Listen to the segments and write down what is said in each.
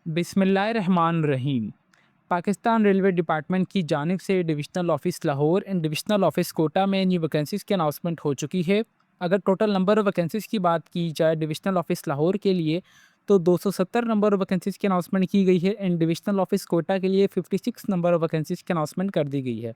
बिस्मिल्लाहिर्रहमानिर्रहीम। Pakistan railway department की जानिब से divisional office Lahore and divisional office Kota में न्यू वैकेंसीज़ की अनाउंसमेंट हो चुकी है। अगर टोटल नंबर ऑफ़ वैकेंसीज़ की बात की जाए डिविजनल ऑफिस लाहौर के लिए, तो 270 नंबर ऑफ़ वैकेंसीज़ की अनाउंसमेंट की गई है एंड डिविजनल ऑफिस कोटा के लिए 56 नंबर ऑफ़ वैकेंसीज़ की अनाउंसमेंट कर दी गई है।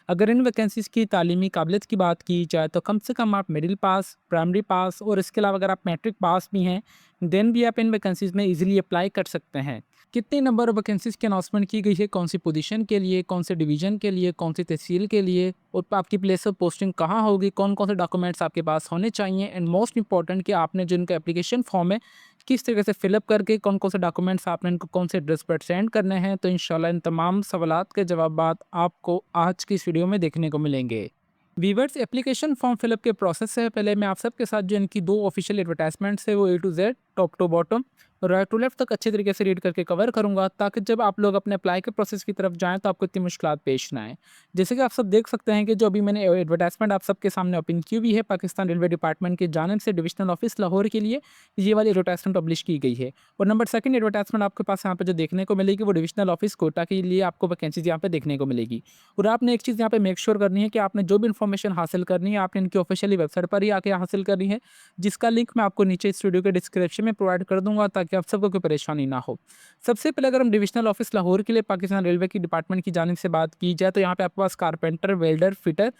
अगर इन वैकेंसीज़ की तालीमी काबिलियत की बात की जाए तो कम से कम आप मिडिल पास, प्राइमरी पास और इसके अलावा अगर आप मैट्रिक पास भी हैं, देन भी आप इन वैकेंसीज़ में ईज़िली अप्लाई कर सकते हैं। कितने नंबर ऑफ वैकेंसीज़ की अनाउंसमेंट की गई है, कौन सी पोजीशन के लिए, कौन से डिवीज़न के लिए, कौन सी तहसील के लिए और आपकी प्लेस ऑफ पोस्टिंग कहाँ होगी, कौन-कौन से डॉक्यूमेंट्स आपके पास होने चाहिए एंड मोस्ट इम्पोर्टेंट कि आपने जो इनका एप्लीकेशन फॉर्म है, किस तरीके से फिलअप करके कौन-कौन से डॉक्यूमेंट्स आपने इनको कौन से एड्रेस पर सेंड करने हैं। तो इंशाल्लाह इन तमाम सवालात के जवाबात आपको आज की इस वीडियो में देखने को मिलेंगे। वीवर्स, एप्लीकेशन फॉर्म फिलअप के प्रोसेस से पहले मैं आप सबके साथ जो इनकी 2 ऑफिशियल एडवर्टाइजमेंट्स है वो A to Z, top to bottom, right to left तक अच्छे तरीके से रीड करके कवर करूँगा, ताकि जब आप लोग अपने अप्लाई के प्रोसेस की तरफ जाएँ तो आपको इतनी मुश्किलात पेश ना आएँ। जैसे कि आप सब देख सकते हैं कि जो अभी मैंने एडवर्टाइजमेंट आप सबके सामने ओपन की हुई है, पाकिस्तान रेलवे डिपार्टमेंट की जानिब से डिविजनल ऑफिस लाहौर के लिए ये वाली एडवर्टाइजमेंट पब्लिश की गई है। और नंबर सेकंड एडवर्टाइजमेंट आपके पास यहाँ पे जो देखने को मिलेगी वो डिविजनल ऑफिस कोटा के लिए आपको वैकेंसीज़ यहाँ पे देखने को मिलेगी। और आपने एक चीज़ यहाँ पे मेक श्योर करनी है कि आपने जो भी इन्फॉर्मेशन हासिल करनी है, आपने इनकी ऑफिशियली वेबसाइट पर ही आके हासिल करनी है, जिसका लिंक मैं आपको नीचे इस वीडियो के डिस्क्रिप्शन में प्रोवाइड कर दूँगा, ताकि आप सबको कोई परेशानी ना हो। सबसे पहले अगर हम डिविजनल ऑफिस लाहौर के लिए पाकिस्तान रेलवे की डिपार्टमेंट की जानिब से बात की जाए, तो यहाँ पे आपके पास कारपेंटर, वेल्डर, फिटर,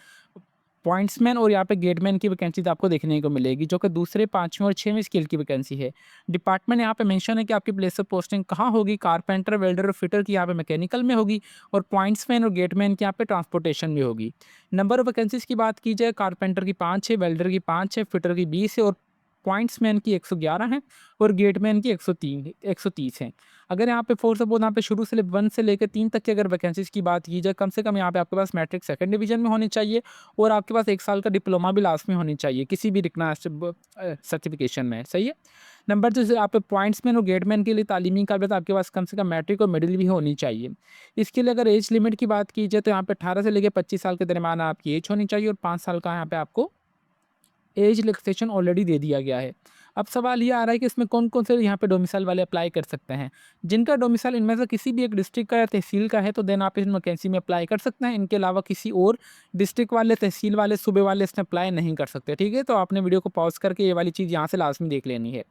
पॉइंट्समैन और यहाँ पे गेटमैन की वैकेंसीज़ आपको देखने को मिलेगी, जो कि दूसरे, 5वें और 6वें स्केल की वैकेंसी है। डिपार्टमेंट यहाँ पे मेंशन है कि आपकी प्लेस ऑफ पोस्टिंग कहाँ होगी, कारपेंटर, वेल्डर और फिटर की यहाँ पे मैकेनिकल में होगी और पॉइंट्समैन और गेटमैन की यहाँ पे ट्रांसपोर्टेशन में होगी। नंबर ऑफ वैकेंसीज़ की बात की जाए, कारपेंटर की 5 है, वेल्डर की 5 है, फिटर की 20 है और पॉइंट्समैन की 111 है और गेटमैन की 130 है। अगर यहाँ पे फ़ोर सपोज़ यहाँ पे शुरू से 1 से लेकर 3 तक की अगर वैकेंसीज़ की बात की जाए, कम से कम यहाँ पे आपके पास मैट्रिक सेकंड डिवीज़न में होनी चाहिए और आपके पास 1 साल का डिप्लोमा भी लास्ट में होनी चाहिए, किसी भी सर्टिफ़िकेशन में, सही है? नंबर 2 जैसे आप पॉइंट्समैन और गेटमैन के लिए तालीमी काबिलियत आपके पास कम से कम मैट्रिक और मिडिल भी होनी चाहिए। इसके लिए अगर एज लिमिट की बात की जाए, तो यहाँ पे 18 से लेके 25 साल के दरमियान आपकी एज होनी चाहिए और 5 साल का यहाँ पे आपको एज रिलैक्सेशन ऑलरेडी दे दिया गया है। अब सवाल ये आ रहा है कि इसमें कौन-कौन से यहाँ पे डोमिसाइल वाले अप्लाई कर सकते हैं। जिनका डोमिसाइल इनमें से किसी भी एक डिस्ट्रिक्ट का या तहसील का है, तो देन आप इस वैकेंसी में अप्लाई कर सकते हैं। इनके अलावा किसी और डिस्ट्रिक्ट वाले, तहसील वाले, सूबे वाले इसमें अप्लाई नहीं कर सकते, ठीक है? तो आपने वीडियो को पॉज़ करके ये वाली चीज़ यहाँ से लाज़मी देख लेनी है।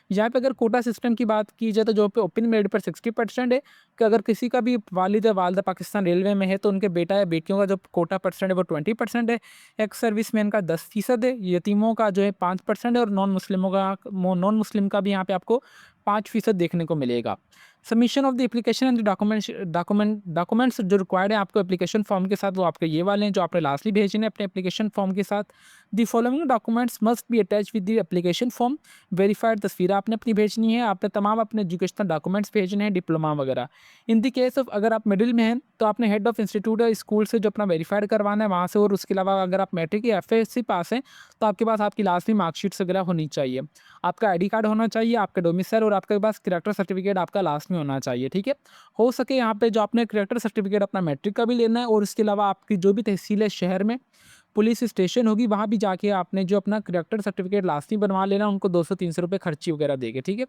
यहाँ पे अगर कोटा सिस्टम की बात की जाए, तो जो पे ओपन मेरिट पर 60% है, कि अगर किसी का भी वालिद या वालिदा पाकिस्तान रेलवे में है, तो उनके बेटा या बेटियों का जो कोटा परसेंट है वो 20% है। एक्स सर्विसमैन का 10% है, यतीमों का जो है 5% है और नॉन मुस्लिम का भी यहाँ पे आपको 5% देखने को मिलेगा। Submission of the application and documents जो रिक्वायर्ड है आपको एप्लीकेशन फॉर्म के साथ, वो आपके ये वाले हैं जो आपने लास्टली भेजने हैं अपने एप्लीकेशन फॉर्म के साथ। The following documents must be attach with the application form. Verified तस्वीर आपने अपनी भेजनी है, आपने तमाम अपने एजुकेशनल डॉक्यूमेंट्स भेजने हैं, डिप्लोमा वगैरह। इन द केस ऑफ अगर आप मिडिल में हैं, तो आपने हेड ऑफ इंस्टीट्यूट या स्कूल से जो अपना वेरीफाइड करवाना है वहाँ से, और उसके अलावा अगर आप मैट्रिक या एफएससी पास हैं, तो आपके पास आपकी लास्ट में मार्कशीट्स वगैरह होनी चाहिए। आपका आईडी कार्ड होना चाहिए, आपका डोमिसाइल और आपके पास कैरेक्टर सर्टिफिकेट आपका लास्ट में होना चाहिए, ठीक है? हो सके यहाँ पे जो आपने कैरेक्टर सर्टिफिकेट अपना मैट्रिक का भी लेना है और इसके अलावा आपकी जो भी तहसील है शहर में, पुलिस स्टेशन होगी, वहाँ भी जाके आपने जो अपना कैरेक्टर सर्टिफिकेट लास्ट में बनवा लेना, उनको 200-300 रुपये खर्ची वगैरह देके, ठीक है?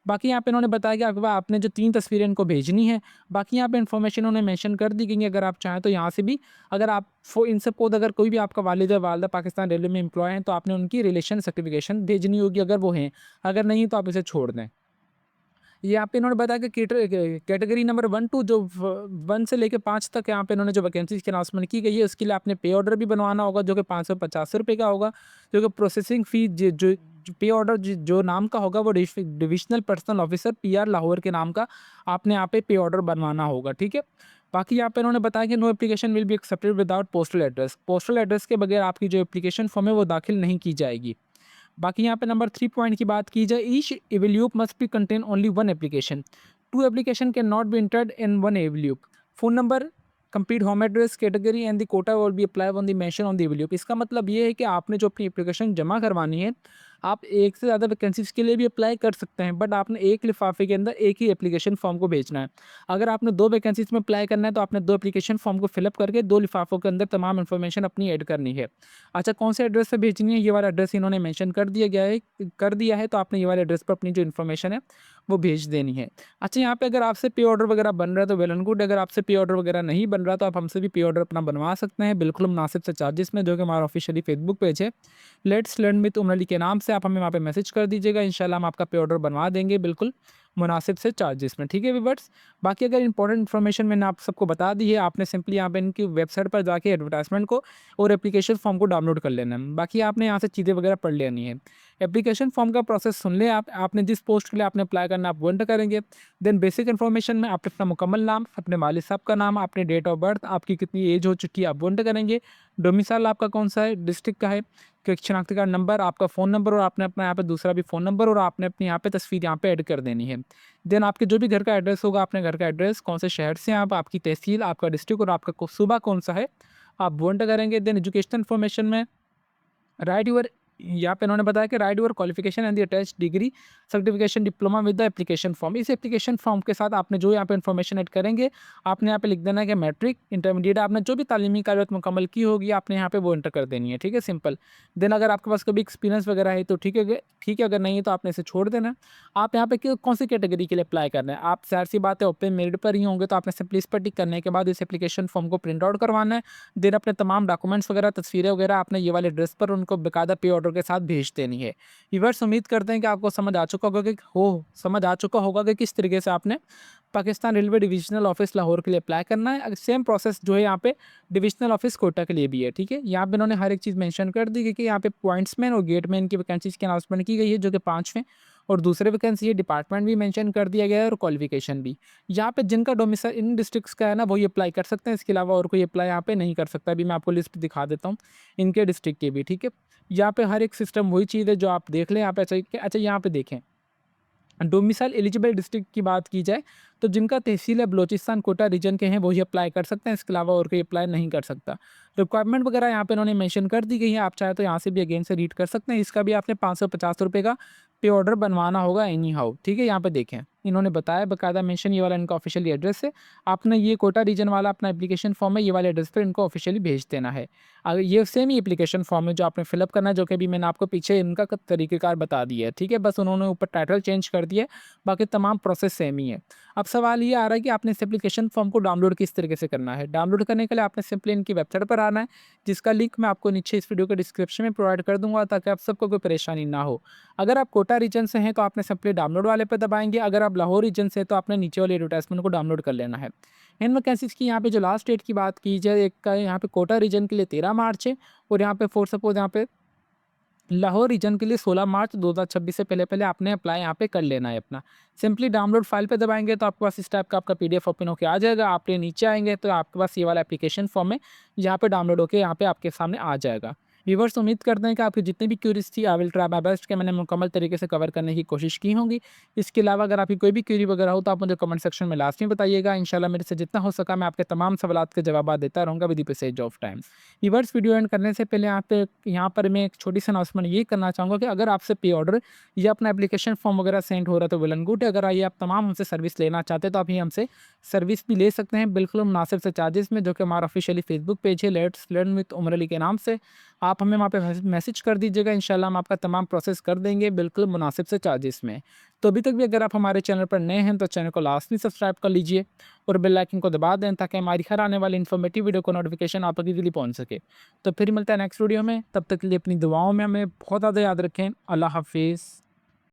बाकी यहाँ पे इन्होंने बताया कि आपके पास आपने जो 3 तस्वीरें इनको भेजनी है, बाकी यहाँ पे इन्फॉर्मेशन उन्होंने मेंशन कर दी गई है, अगर आप चाहें तो यहाँ से भी, अगर आप इन सपोज़ अगर कोई भी आपका वालिद या वालिदा पाकिस्तान रेलवे में एम्प्लॉय हैं, तो आपने उनकी रिलेशन सर्टिफिकेशन भेजनी होगी अगर वो हैं, अगर नहीं तो आप इसे छोड़ दें। यहाँ पे इन्होंने बताया कि कैटेगरी नंबर 1 टू जो 1 से लेके 5 तक यहाँ पे इन्होंने जो वैकेंसीज़ की अनाउंसमेंट की गई है, उसके लिए आपने पे ऑर्डर भी बनवाना होगा, जो कि 550 रुपये का होगा, जो कि प्रोसेसिंग फ़ी जो पे ऑर्डर जो नाम का होगा वो divisional personal officer PR Lahore के नाम का आपने यहाँ पे ऑर्डर बनवाना होगा, ठीक है? बाकी यहाँ पे इन्होंने बताया कि no application will be accepted without postal address. Postal address के बगैर आपकी जो एप्लीकेशन फॉर्म है वो दाखिल नहीं की जाएगी। बाकी यहाँ पे नंबर 3 पॉइंट की बात की जाए, each envelope must be contain only 1 application. 2 application can not be entered in 1 envelope. Phone number, complete home address, category and the quota will be apply on the mention on the envelope. इसका मतलब ये है कि आपने जो अपनी application जमा करवानी है, आप एक से ज़्यादा वैकेंसीज़ के लिए भी अप्लाई कर सकते हैं, बट आपने एक लिफाफे के अंदर एक ही एप्लीकेशन फॉर्म को भेजना है। अगर आपने 2 वैकेंसीज़ में अप्लाई करना है, तो आपने 2 एप्लीकेशन फॉर्म को फिलअप करके 2 लिफाफों के अंदर तमाम इन्फॉर्मेशन अपनी ऐड करनी है। अच्छा, कौन से एड्रेस पे भेजनी है, ये वाला एड्रेस इन्होंने मेंशन कर दिया है, तो आपने ये वाले एड्रेस पर अपनी जो इन्फॉर्मेशन है वो भेज देनी है। अच्छा, यहाँ पे अगर आपसे पे ऑर्डर वगैरह बन रहा है तो वेल एंड गुड, अगर आपसे पे ऑर्डर वगैरह नहीं बन रहा तो आप हमसे भी पे ऑर्डर अपना बनवा सकते हैं बिल्कुल मुनासिब से चार्जेस में, जो कि हमारा ऑफिशियली फेसबुक पेज है let's learn with Umar Ali के नाम से। आप हमें वहाँ पे मैसेज कर दीजिएगा, इंशाल्लाह हम आपका पे ऑर्डर बनवा देंगे बिल्कुल मुनासिब से चार्जेस में, ठीक है व्यूअर्स। बाकी अगर इंपॉर्टेंट इन्फॉर्मेशन मैंने आप सबको बता दी है, आपने सिंपली यहाँ पे इनकी वेबसाइट पर जाके एडवर्टाइजमेंट को और एप्लीकेशन फॉर्म को डाउनलोड कर लेना है। बाकी आपने यहाँ से चीज़ें वगैरह पढ़ लेनी है। एप्लीकेशन फॉर्म का प्रोसेस सुन लें आप, आपने जिस पोस्ट के लिए आपने अप्लाई करना है आप वो एंटर करेंगे। देन बेसिक इन्फॉर्मेशन में आप अपना मुकम्मल नाम, अपने वालिद साहब का नाम, अपने डेट ऑफ बर्थ, आपकी कितनी एज हो चुकी है आप वो एंटर करेंगे। डोमिसाइल आपका कौन सा है, डिस्ट्रिक्ट का है, शनाख्ती कार्ड नंबर, आपका फ़ोन नंबर और आपने अपना यहाँ पे दूसरा भी फ़ोन नंबर और आपने अपनी यहाँ पे तस्वीर यहाँ पे ऐड कर देनी है। देन आपके जो भी घर का एड्रेस होगा, अपने घर का एड्रेस, कौन से शहर से हैं आप, आपकी तहसील, आपका डिस्ट्रिक्ट और आपका सूबा कौन सा है, आप वो एंटर करेंगे। देन एजुकेशनल इन्फॉर्मेशन में राइट यूर, यहाँ पे इन्होंने बताया कि write your qualification and the attach degree certification diploma with the application form. इस एप्लीकेशन फॉर्म के साथ आपने जो यहाँ पे इन्फॉर्मेशन ऐड करेंगे, आपने यहाँ पे लिख देना है कि मैट्रिक इंटरमीडिएट, आपने जो भी तालीमी कार्यरत मुकम्मल की होगी आपने यहाँ पे वो एंटर कर देनी है, ठीक है, सिंपल। देन अगर आपके पास कभी एक्सपीरियंस वगैरह है तो ठीक है, अगर नहीं है तो आपने इसे छोड़ देना है। आप यहाँ पे कौन सी कैटेगरी के लिए अप्लाई करना है, आप ज़ाहिर सी बात है ओपन मेरिट पर ही होंगे, तो आपने सिंपली इस पर टिक करने के बाद इस एप्लीकेशन फॉर्म को प्रिंट आउट करवाना है। देन अपने तमाम डॉक्यूमेंट्स वगैरह, तस्वीरें वगैरह आपने ये वाले एड्रेस पर उनको बाकायदा पे ऑर्डर के साथ भेज देनी है। व्यूअर्स, उम्मीद करते हैं कि आपको समझ आ चुका होगा कि किस तरीके से आपने Pakistan railway divisional office Lahore के लिए अप्लाई करना है। सेम प्रोसेस जो है यहाँ पे डिविजनल ऑफिस कोटा के लिए भी है, ठीक है। यहाँ पे इन्होंने हर एक चीज़ मेंशन कर दी कि यहाँ पे पॉइंट्समैन और गेटमैन की वैकेंसीज की अनाउंसमेंट की गई है, जो कि 5 हैं, और दूसरे वैकेंसी है डिपार्टमेंट भी मेंशन कर दिया गया है और क्वालिफिकेशन भी। यहाँ पे जिनका डोमिसाइल इन डिस्ट्रिक्ट्स का है ना, वही अप्लाई कर सकते हैं, इसके अलावा और कोई अप्लाई यहाँ पे नहीं कर सकता। अभी मैं आपको लिस्ट दिखा देता हूँ इनके डिस्ट्रिक्ट की भी, ठीक है। यहाँ पे हर एक सिस्टम वही चीज़ है जो आप देख लें यहाँ पे। अच्छा, यहाँ पे देखें, डोमिसाइल एलिजिबल डिस्ट्रिक्ट की बात की जाए तो जिनका तहसील है बलोचिस्तान कोटा रीजन के हैं वही अप्लाई कर सकते हैं, इसके अलावा और कोई अप्लाई नहीं कर सकता। रिक्वायरमेंट वगैरह यहाँ पे इन्होंने मेंशन कर दी गई है, आप चाहे तो यहाँ से भी अगेन से रीड कर सकते हैं। इसका भी आपने 550 रुपये का पे ऑर्डर बनवाना होगा एनी हाउ, ठीक है। यहाँ पे देखें, इन्होंने बताया बाकायदा मेंशन, ये वाला इनका ऑफिशियली एड्रेस है। आपने ये कोटा रीजन वाला अपना एप्लीकेशन फॉर्म है ये वाले एड्रेस पर इनको ऑफिशियली भेज देना है। अगर ये सेम ही एप्लीकेशन फॉर्म है जो आपने फिलअप करना है, जो कि अभी मैंने आपको पीछे इनका तरीक़ेकार बता दिया है, ठीक है। बस उन्होंने ऊपर टाइटल चेंज कर दिया है, बाकी तमाम प्रोसेस सेम ही है। अब सवाल ये आ रहा है कि आपने इस एप्लीकेशन फॉर्म को डाउनलोड किस तरीके से करना है। डाउनलोड करने के लिए आपने सिंपली इनकी वेबसाइट पर आना है, जिसका लिंक मैं आपको नीचे इस वीडियो के डिस्क्रिप्शन में प्रोवाइड कर दूंगा, ताकि आप सबको कोई परेशानी ना हो। अगर आप कोटा रीजन से हैं तो आपने सिंपली डाउनलोड वाले पर दबाएंगे, अगर आप लाहौर रीजन से हैं तो आपने नीचे वाले एडवर्टाइजमेंट को डाउनलोड कर लेना है। इन वैकेंसीज की यहाँ पे जो लास्ट डेट की बात की जाए, एक का यहाँ पे कोटा रीजन के लिए 13 मार्च है, और यहाँ पे फॉर सपोज यहाँ पे लाहौर रीजन के लिए 16 मार्च 2026 से पहले आपने अप्लाई यहाँ पे कर लेना है अपना। सिंपली डाउनलोड फाइल पे दबाएंगे तो आपके पास इस टाइप का आपका पीडीएफ ओपन होकर आ जाएगा। आप ये नीचे आएंगे तो आपके पास ये वाला एप्लीकेशन फॉर्म है, यहाँ पे डाउनलोड होकर यहाँ पे आपके सामने आ जाएगा। व्यूअर्स, उम्मीद करते हैं कि आपकी जितनी भी क्यूरीज थी I will try my best कि मैंने मुकम्मल तरीके से कवर करने की कोशिश की होंगी। इसके अलावा अगर आपकी कोई भी क्यूरी वगैरह हो तो आप मुझे कमेंट सेक्शन में लास्ट में बताइएगा। इंशाल्लाह मेरे से जितना हो सका मैं आपके तमाम सवालात के जवाब देता रहूँगा with the passage of time. Viewers, video and करने से पहले यहाँ पर मैं एक छोटी सी अनाउंसमेंट ये करना चाहूँगा कि अगर आपसे पे ऑर्डर या अपना एप्लीकेशन फॉर्म वगैरह सेंड हो रहा है तो वेल एंड गुड है। अगर ये आप तमाम हमसे सर्विस लेना चाहते हैं तो आप ये हमसे सर्विस भी ले सकते हैं बिल्कुल मुनासिब से चार्जेस में, जो कि हमारा ऑफिशियली फेसबुक पेज है let's learn with Umar Ali के नाम से। आप हमें वहाँ पे मैसेज कर दीजिएगा, इंशाल्लाह हम आपका तमाम प्रोसेस कर देंगे बिल्कुल मुनासिब से चार्जेस में। तो अभी तक भी अगर आप हमारे चैनल पर नए हैं तो चैनल को लाजमी सब्सक्राइब कर लीजिए और बेल आइकन को दबा दें, ताकि हमारी हर आने वाली इन्फॉर्मेटिव वीडियो को नोटिफिकेशन आप तक इजीली पहुँच सके। तो फिर मिलता है नेक्स्ट वीडियो में, तब तक के लिए अपनी दुआओं में हमें बहुत ज़्यादा याद रखें। अल्लाह हाफिज़।